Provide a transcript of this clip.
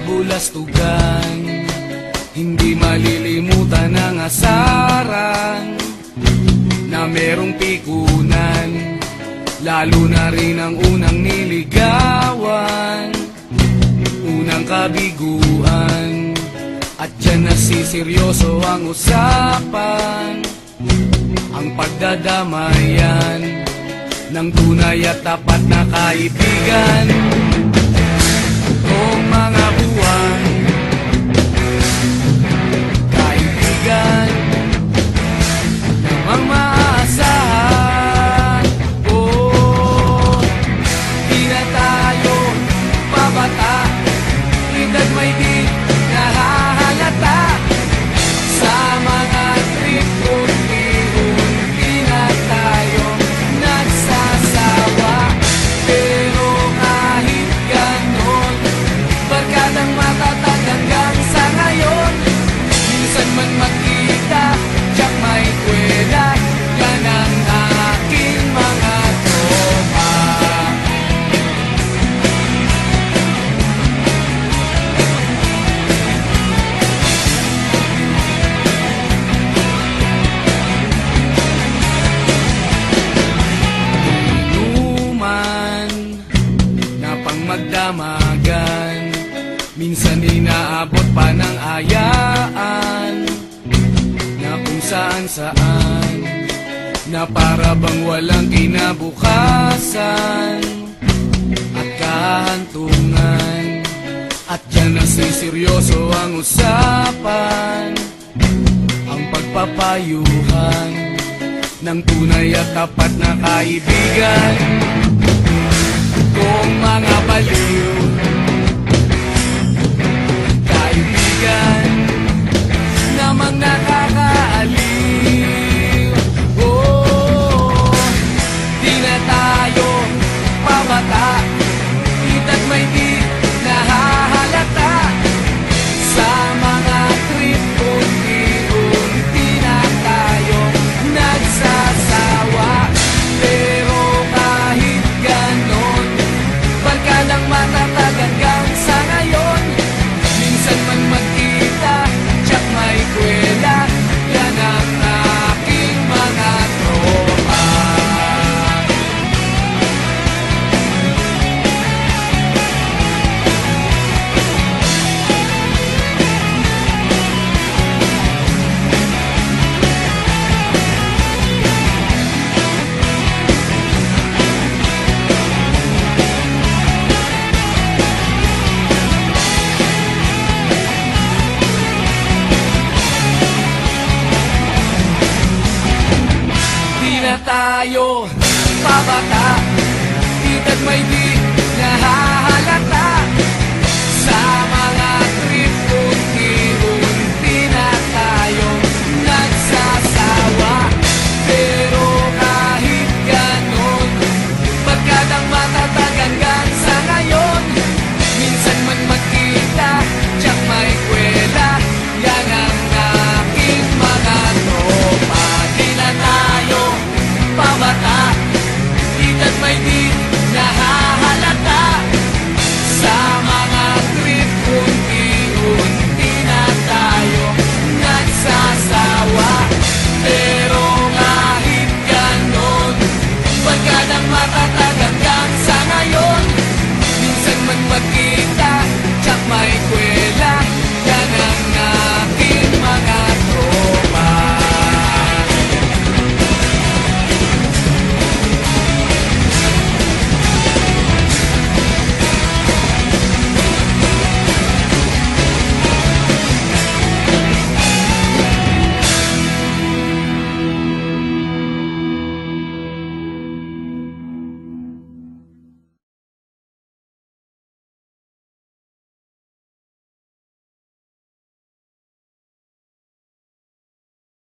kabulastugan. Hindi malilimutan ang asaran na merong pikunan, lalo na rin ang unang niligawan, unang kabiguan. At dyan nasiseryoso ang usapan, ang pagdadamayan ng tunay at tapat na kaibigan. Noong mga buwan, kaibigan namang maaasahan. Oh, di na tayo pabata, edad may di nahahalata. Sa mga trip unti-unti na tayo nagsasawa. Pero kahit ganon, barkadang matatag hanggang sa ngayon. Minsan man magkita, tiyak may kwela, yan ang aking mga tropa. Inuman na pang magdamagan, minsan inaabot pa ng ayaan, na kung saan-saan, na para bang walang kinabukasan at kahantungan. At dyan nasiseryoso ang usapan, ang pagpapayuhan ng tunay at tapat na kaibigan. Kung mga baliw, kaibigan namang nakakaaliw. Oh, di na tayo pabata, edad may di nahahalata. Sa mga trip unti-unti na tayo nagsasawa. Pero kahit ganon, barkadang matatag hanggang sa ngayon. Minsan man magkita, tiyak may kwela, yan ang aking mga tropa. Di na tayo pabata, edad may di